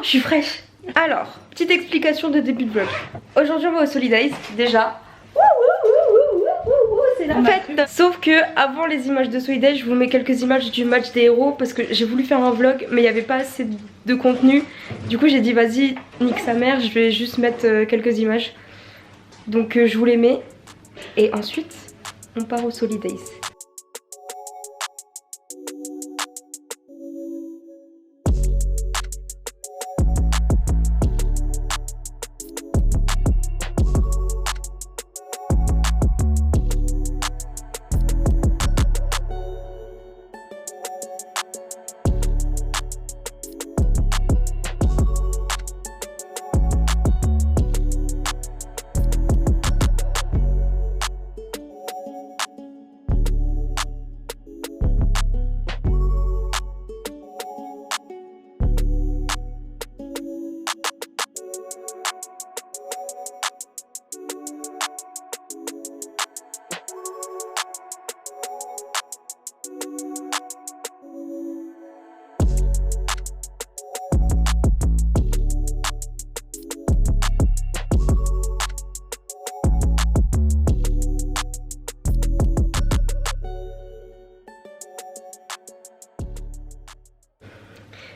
je suis fraîche. Alors, petite explication de début de vlog. Aujourd'hui on va au Solidays, déjà. C'est la fête. Sauf que avant les images de Solidays, je vous mets quelques images du match des héros parce que j'ai voulu faire un vlog mais il n'y avait pas assez de contenu. Du coup j'ai dit vas-y, nique sa mère, je vais juste mettre quelques images. Donc je vous les mets et ensuite on part au Solidays.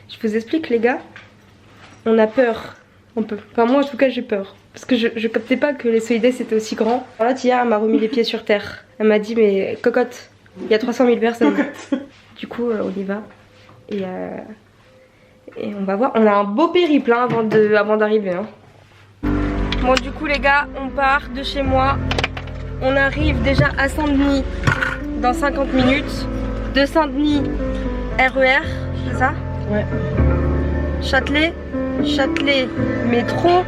Je vous explique les gars, on a peur un peu. Enfin moi en tout cas j'ai peur. Parce que je captais pas que les Solidays c'était aussi grand. Alors là hier elle m'a remis les pieds sur terre. Elle m'a dit mais cocotte, il y a 300 000 personnes. Du coup on y va. Et on va voir. On a un beau périple hein, avant d'arriver. Hein. Bon du coup les gars on part de chez moi. On arrive déjà à Saint-Denis dans 50 minutes. De Saint-Denis RER, c'est ça? Ouais. Châtelet, métro,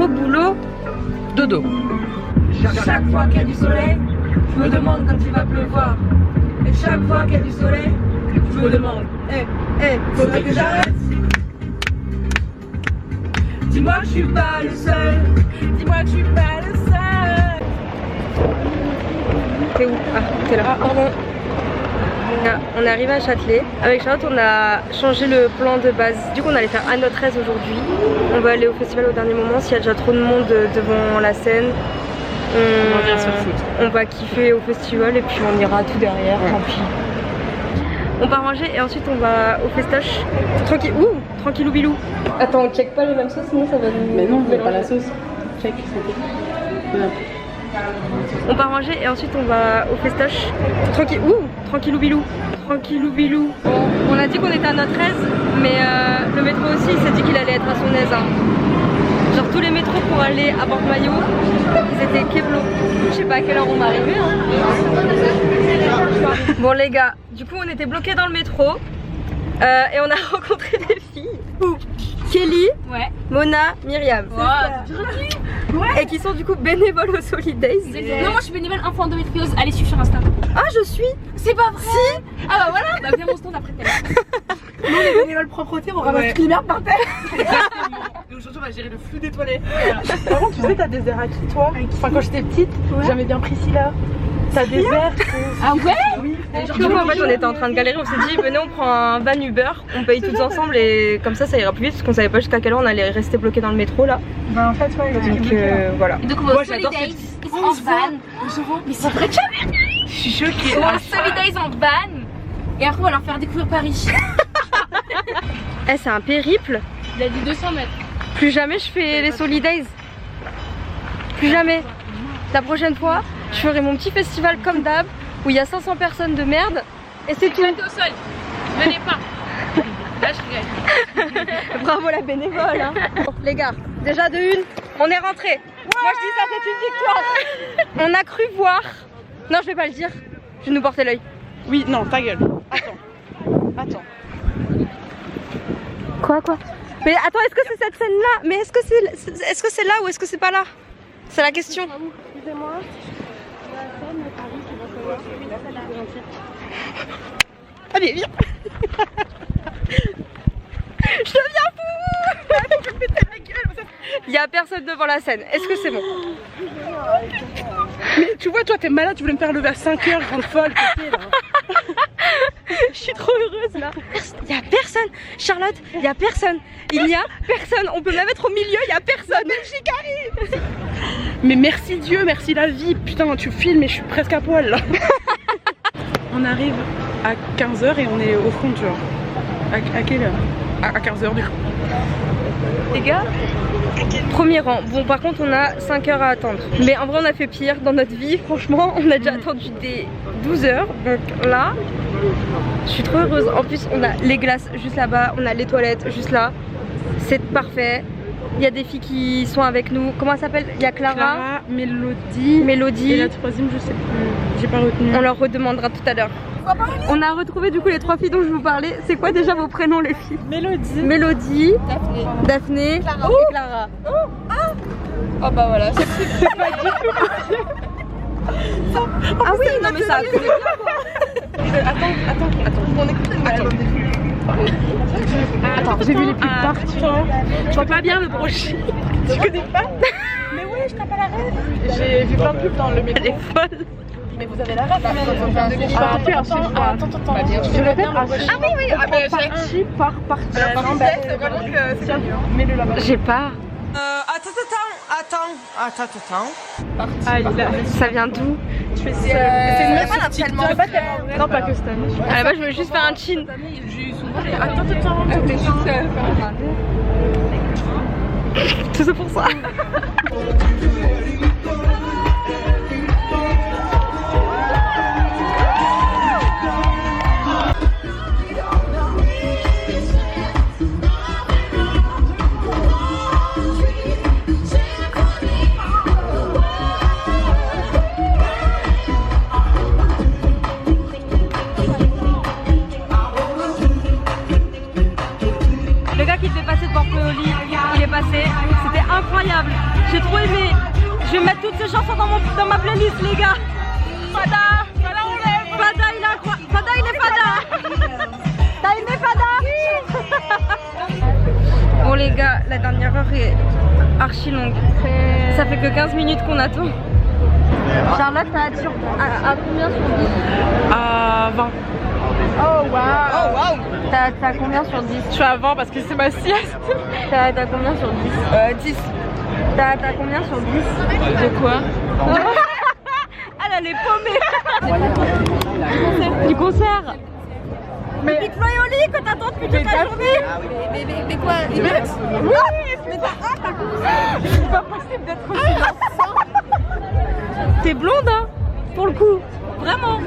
boulot, dodo. Chaque fois qu'il y a du soleil, je me demande quand il va pleuvoir. Et chaque fois qu'il y a du soleil, je me demande, faudrait que j'arrête. Dis-moi que je suis pas le seul. Dis-moi que je suis pas le seul. T'es où? Ah, t'es là. Pardon. On est arrivé à Châtelet. Avec Charlotte on a changé le plan de base. Du coup on allait faire Anno 13 aujourd'hui. On va aller au festival au dernier moment. S'il y a déjà trop de monde devant la scène, on va kiffer au festival et puis on ira tout derrière, tant pis. On va manger et ensuite on va au festoche. Tranquillou bilou. Attends, on check pas les mêmes sauces sinon ça va nous... Mais non, mais pas la sauce. Check, on part manger et ensuite on va au festoche. Tranquillou bilou. Bon, on a dit qu'on était à notre aise, mais le métro aussi il s'est dit qu'il allait être à son aise. Hein. Genre tous les métros pour aller à Port-Maillot, ils étaient keblo. Je sais pas à quelle heure on va arriver. Hein. Bon les gars, du coup on était bloqués dans le métro et on a rencontré des filles. Kelly, ouais. Mona, Myriam. Ouais. Et qui sont du coup bénévoles au Solidays. Non, moi je suis bénévole info endométriose, allez suivre sur Insta. Ah, je suis. C'est pas vrai. Si. Ah bah voilà, bah viens mon stand après t'as. Nous les bénévoles propreté, on ramasse toutes les merdes par terre. Et aujourd'hui on va gérer le flux des toilettes. Par contre, tu sais, t'as des airs acquis toi. Enfin, quand j'étais petite, j'aimais bien Priscilla. T'as des airs. Ah ouais? Oui. Surtout en fait on était en train de galérer, on s'est dit venez on prend un van Uber, on paye toutes ensemble et comme ça ira plus vite parce qu'on savait pas jusqu'à quelle heure on allait rester bloqué dans le métro là. Bah en fait ouais, donc voilà. Et donc on va au Solidays en van. Mais c'est vrai que je suis choquée. On va au Solidays en van et après on va leur faire découvrir Paris. C'est un périple. Il a dit 200 mètres. Plus jamais je fais les Solidays. Plus jamais. La prochaine fois je ferai mon petit festival comme d'hab où il y a 500 personnes de merde et c'est tout. Au sol. Venez pas. Là je rigole. Bravo la bénévole hein. Bon, les gars, déjà de une, on est rentrés. Moi je dis ça c'est une victoire. On a cru voir. Non je vais pas le dire. Je vais nous porter l'œil. Oui, non, ta gueule. Attends. Quoi? Mais attends, est-ce que c'est cette scène là? Mais est-ce que c'est là ou est-ce que c'est pas là? C'est la question. Excusez-moi. Allez, viens. Je deviens fou. Il y a personne devant la scène. Est-ce que c'est bon? Mais tu vois, toi t'es malade, tu voulais me faire lever à 5h, grande folle. Là. Je suis trop heureuse là. Il y a personne. Charlotte, il y a personne. Il y a personne. On peut même être au milieu, il y a personne. J'y arrive. Mais merci Dieu, merci la vie. Putain, tu filmes et je suis presque à poil là. On arrive à 15h et on est au front, genre. À quelle heure? À 15h du coup. Les gars, premier rang. Bon, par contre, on a 5 heures à attendre. Mais en vrai, on a fait pire dans notre vie. Franchement, on a déjà attendu des 12 heures. Donc là, je suis trop heureuse. En plus, on a les glaces juste là-bas. On a les toilettes juste là. C'est parfait. Il y a des filles qui sont avec nous. Comment elle s'appelle? Il y a Clara, Mélodie. Et la troisième, je sais plus. J'ai pas retenu. On leur redemandera tout à l'heure. On a retrouvé du coup les 3 filles dont je vous parlais. C'est quoi déjà vos prénoms les filles? Mélodie, Daphné, Clara. Et Clara. Oh bah voilà. C'est pas du tout. Ah oui, non mais ça a coulé bien. Attends. On écoute les nouvelles. Attends, j'ai vu les pubs partout. Je vois pas bien le brochet. Tu connais pas? Mais oui, je tape à la rêve. J'ai vu plein de pubs dans le métro. Elle est folle. Mais vous avez la rêve. Attends. Je répète. Ah oui. Partie par partie. Mets-le là-bas. J'ai pas. Attends. Ah, il est là. Ça vient d'où? C'est une meuf sur TikTok. Non, pas que cette année. À la base, je voulais juste faire un chin. Attends. Tout ça pour ça. Le gars qui devait passer devant Paoli, il est passé. C'était incroyable. J'ai trop aimé. Je vais mettre toutes ces chansons dans ma playlist, les gars. Fada, on l'aime. Fada, il est incroyable. Fada, il est Fada. T'as aimé Fada? Bon les gars, la dernière heure est archi longue. Ça fait que 15 minutes qu'on attend. Charlotte, t'as à combien sur 10? À 20. Oh waouh. T'as combien sur 10? Je suis à 20 parce que c'est ma sieste. T'as combien sur 10? 10. T'as combien sur 10? De quoi? Elle est paumée. Du concert. Mais Big Flo et Oli que t'attends depuis toute la journée. Mais quoi? Oui, mais c'est pas possible d'être aussi ensemble. T'es blonde hein? Pour le coup. Vraiment.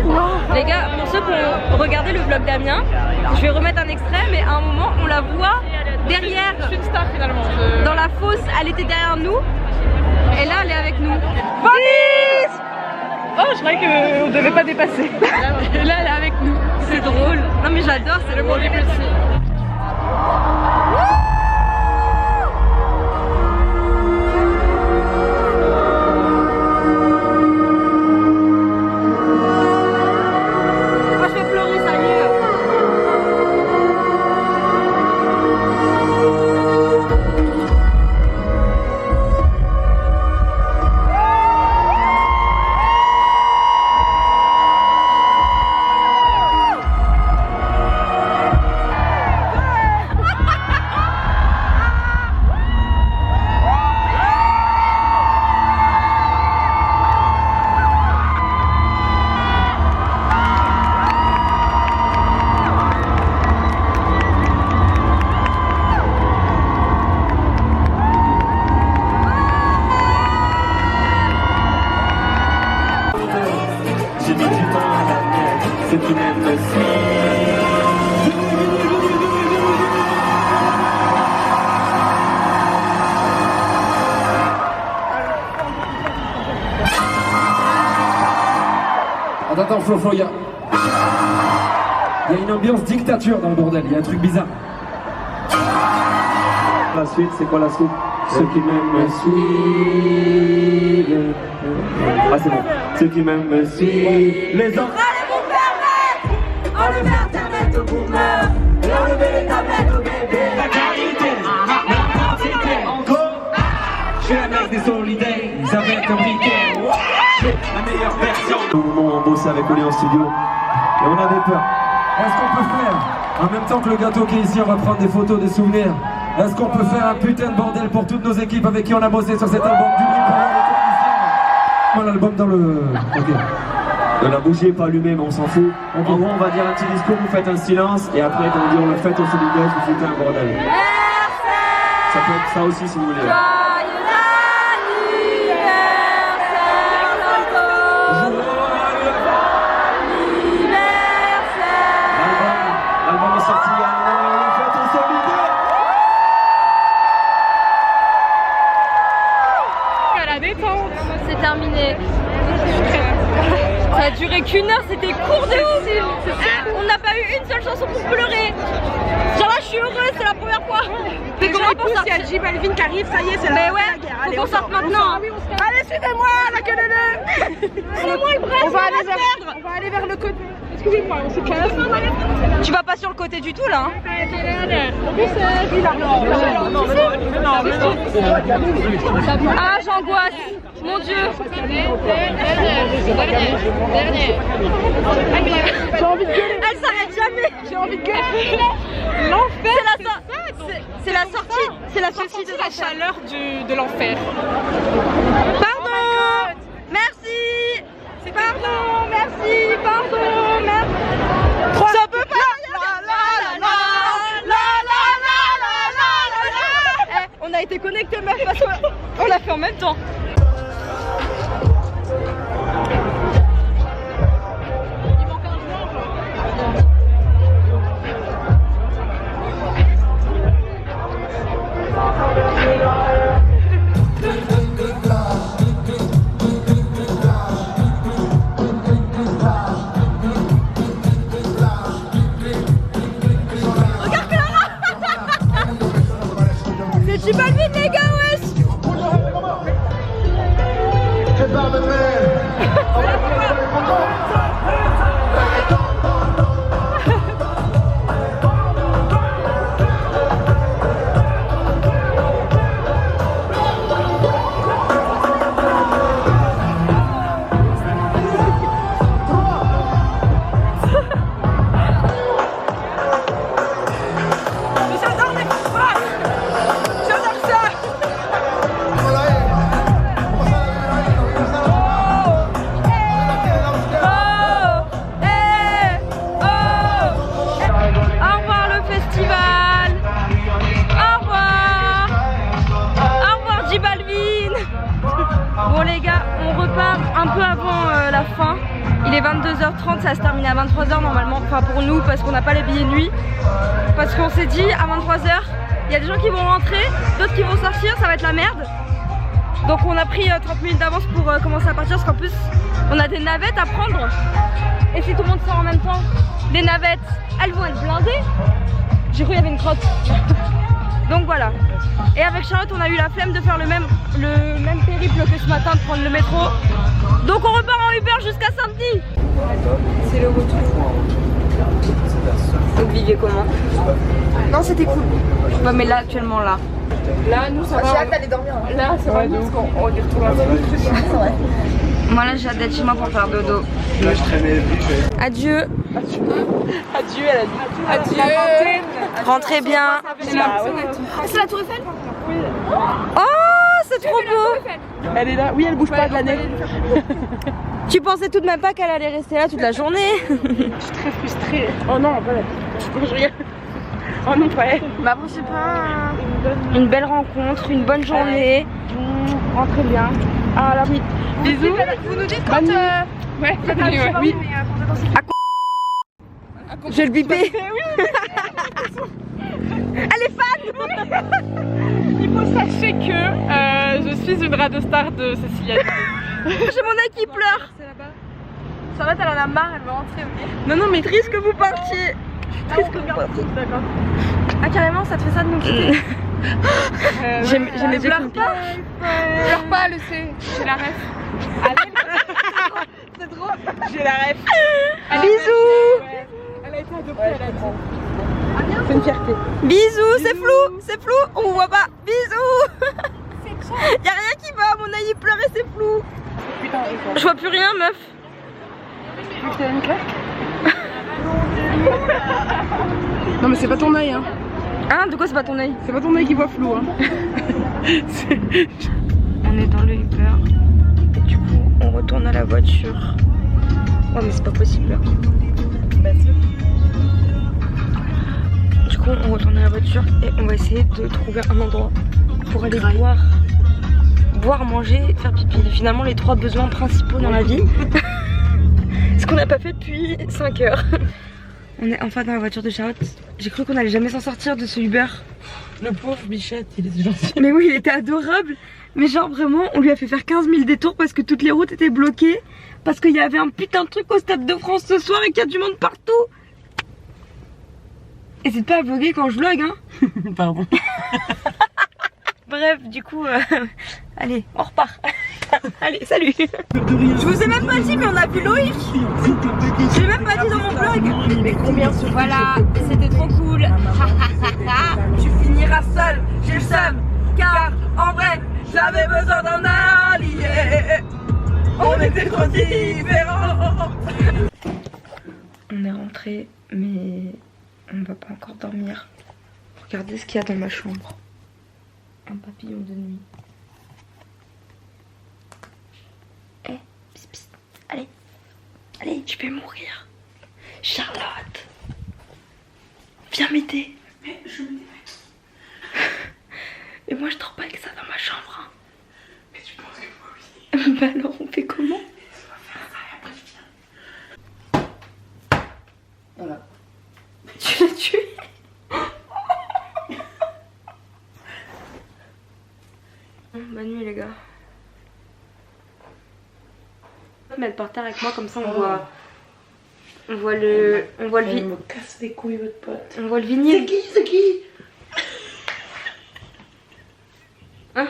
Wow. Les gars, pour ceux qui ont regardé le vlog d'Amiens, je vais remettre un extrait, mais à un moment on la voit derrière. Je suis une star finalement. Dans la fosse, elle était derrière nous. Et là elle est avec nous. Police! Oh, je croyais qu'on devait pas dépasser. Là, elle est avec nous. C'est drôle. Non mais j'adore, c'est le drôle. Attends, Flo, il y a une ambiance dictature dans le bordel, il y a un truc bizarre. La suite, c'est quoi la suite? Ceux qui m'aiment me suivent. Ah, c'est bon. Ceux qui m'aiment me suivent. Les autres. Allez vous permettre, enlever internet aux boomers et enlever les tablettes aux bébés. La qualité, la quantité. Encore. Je suis un mec des solidaires, ils avaient un briquet. La meilleure version. Au moment où on bossait avec Oli en studio, et on avait peur. Est-ce qu'on peut faire, en même temps que le gâteau qui est ici, on va prendre des photos, des souvenirs. Est-ce qu'on peut faire un putain de bordel pour toutes nos équipes avec qui on a bossé sur cet album du bruit pour les techniciens. L'album dans le... Ok. La bougie est pas allumée, mais on s'en fout. En gros, on va dire un petit discours, vous faites un silence, et après, quand on dit on le fait au solidaire, vous foutez un bordel. Ça peut être ça aussi si vous voulez. L'album est sorti il y a un an, et on le fait au solidaire. À la détente. C'est terminé. Ça a duré qu'une heure, c'était court de ouf. On n'a pas eu une seule chanson pour pleurer. Genre là, je suis heureuse, c'est la première fois. Mais comment pour sortir? Il y a J Balvin qui arrive, ça y est, c'est Mais la ouais, guerre. faut Allez, qu'on sorte maintenant. Allez, suivez-moi, la queue de nœud. Suivez-moi le bras, On va aller vers le côté. Excusez-moi, on se casse. Tu vas pas sur le côté du tout là. Ah, j'angoisse. Mon Dieu. Dernier. J'ai envie de gueuler. Elle s'arrête jamais. J'ai envie de gueuler. L'enfer. C'est la sortie. C'est la sortie de la chaleur de l'enfer. Pardon. Merci. Pardon. Merci. Pardon. Merci. Ça peut pas. On a été connectés meuf parce qu'on l'a fait en même temps. C'est J Balvin les gars, wesh. Bon les gars, on repart un peu avant la fin. Il est 22h30, ça se termine à 23h normalement, enfin pour nous parce qu'on n'a pas les billets nuit. Parce qu'on s'est dit à 23h, il y a des gens qui vont rentrer, d'autres qui vont sortir, ça va être la merde. Donc on a pris 30 minutes d'avance pour commencer à partir parce qu'en plus on a des navettes à prendre. Et si tout le monde sort en même temps, les navettes, elles vont être blindées. J'ai cru qu'il y avait une crotte. Donc voilà. Et avec Charlotte, on a eu la flemme de faire le même périple que ce matin, de prendre le métro. Donc on repart en Uber jusqu'à Saint-Denis. C'est le retour. Donc vivez comment? Non, c'était cool. Ouais, mais là, actuellement, là. Là, nous, ça va. J'ai hâte d'aller dormir. Là, c'est vrai, parce qu'on y retourne à C'est vrai. Moi, là, j'ai hâte d'être chez moi pour faire dodo. Là, je traînais. Adieu. Adieu, elle a dit. Adieu. Rentrez bien. C'est la Tour Eiffel. Oh, c'est trop beau. Elle est là. Oui, elle bouge pas de l'année. Tu pensais tout de même pas qu'elle allait rester là toute la journée? Je suis très frustrée. Oh non, voilà. Je regarde. Oh non, pas elle. Bah bon, c'est pas une belle rencontre, une bonne journée. Rentrez bien. Ah là, oui. Bisous. Vous nous dites quand... Ouais, oui. Je vais le biper. Elle est fan. Il faut sachez que je suis une radiostar de Cécilia. J'ai mon œil qui pleure. Charlotte, elle en a marre, elle veut rentrer. Non, non, mais triste que vous partiez. Triste que vous partiez. D'accord. Ah, carrément, ça te fait ça de nous quitter. J'aimais bien. Pleure pas. Pleure pas, le C. J'ai la ref. C'est drôle. J'ai la ref. Bisous. Elle a été adoptée, elle a dit. C'est une fierté. Bisous, c'est flou, on vous voit pas. Bisous. Y'a rien qui va, mon mon œil il pleure et c'est flou. Putain, Je vois plus rien meuf. Tu veux que je te donne une claque? Non mais c'est pas ton œil hein. Hein, de quoi c'est pas ton œil? C'est pas ton œil qui voit flou hein. On est dans le Uber et du coup on retourne à la voiture. Oh mais c'est pas possible là. Bah si. Du coup on retourne à la voiture et on va essayer de trouver un endroit pour aller boire, manger, faire pipi. Finalement les 3 besoins principaux dans la vie. Ce qu'on n'a pas fait depuis 5 heures. On est enfin dans la voiture de Charlotte. J'ai cru qu'on allait jamais s'en sortir de ce Uber. Le pauvre Bichette, il était gentil. Mais oui, il était adorable. Mais genre vraiment, on lui a fait faire 15 000 détours parce que toutes les routes étaient bloquées. Parce qu'il y avait un putain de truc au Stade de France ce soir et qu'il y a du monde partout. N'hésite pas à vlogger quand je vlog hein. Pardon. Bref, du coup, allez, on repart. Allez, salut. Je vous ai même pas dit, mais on a vu Loïc. Je l'ai même pas dit dans mon vlog. Mais combien se Voilà, c'était trop cool. Tu finiras seul, j'ai le seum. Car en vrai, j'avais besoin d'un allié. On était trop différents. On est rentré, mais on va pas encore dormir. Regardez ce qu'il y a dans ma chambre. Un papillon de nuit. Eh, psst, psst. Allez, allez, tu vais mourir. Charlotte, viens m'aider. Mais je me dis Et moi je dors pas avec ça dans ma chambre. Hein. mais tu penses que moi oui. Bah alors on fait comment? On va faire ça et après je viens. Voilà. Tu l'as tué? Bonne nuit les gars. On va mettre par terre avec moi comme ça on voit. On voit le. On voit le Elle me casse les couilles votre pote. On voit le vinyle. C'est qui? Hein?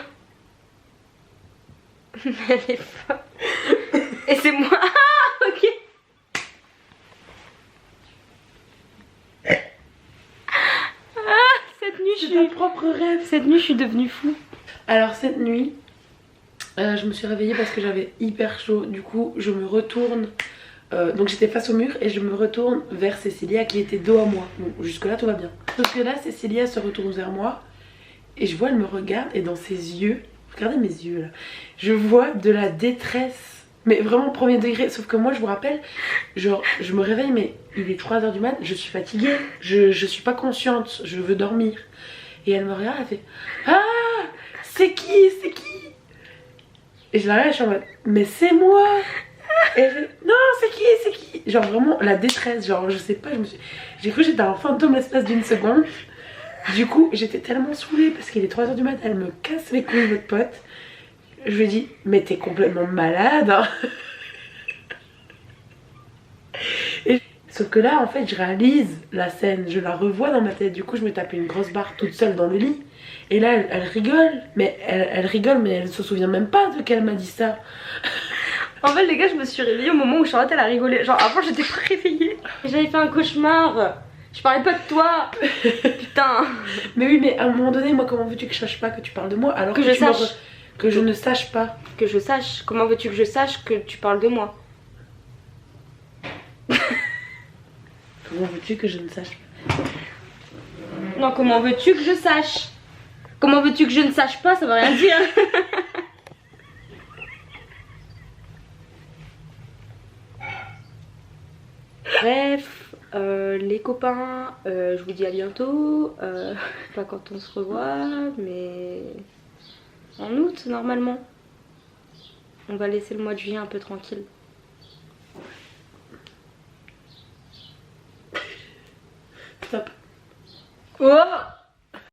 Elle est folle. Et c'est moi. Ah ok. Ah cette nuit je C'est suis. ton propre rêve. Cette nuit je suis devenue fou. Alors cette nuit, je me suis réveillée parce que j'avais hyper chaud. Du coup, je me retourne. Donc j'étais face au mur et je me retourne vers Cécilia qui était dos à moi. Bon, jusque là tout va bien. Sauf que là, Cécilia se retourne vers moi et je vois, elle me regarde et dans ses yeux, regardez mes yeux là, je vois de la détresse. Mais vraiment premier degré. Sauf que moi, je vous rappelle, genre, je me réveille, mais il est 3 h du mat, je suis fatiguée, je suis pas consciente, je veux dormir. Et elle me regarde, elle fait ah! C'est qui? C'est qui? Et je la regarde, je suis en mode mais c'est moi! Et elle fait non, c'est qui? C'est qui? Genre vraiment la détresse, genre je sais pas, j'ai cru que j'étais un fantôme l'espace d'une seconde. Du coup, j'étais tellement saoulée parce qu'il est 3 h du mat, elle me casse les couilles, votre pote. Je lui ai dit mais t'es complètement malade hein. Et sauf que là en fait je réalise la scène, je la revois dans ma tête. Du coup je me tapais une grosse barre toute seule dans le lit. Et là elle rigole, mais elle rigole mais elle se souvient même pas de qu'elle m'a dit ça. En fait les gars je me suis réveillée au moment où Charlotte elle a rigolé. Genre avant j'étais pas réveillée. J'avais fait un cauchemar. Je parlais pas de toi. Putain. Mais oui mais à un moment donné moi comment veux-tu que je sache pas que tu parles de moi alors que je sache. Que je ne sache pas. Que je sache. Comment veux-tu que je sache que tu parles de moi? Comment veux-tu que je ne sache pas? Non, comment veux-tu que je sache? Comment veux-tu que je ne sache pas? Ça veut rien dire. Bref, les copains, je vous dis à bientôt. Pas quand on se revoit, mais en août normalement. On va laisser le mois de juillet un peu tranquille. Stop. Oh!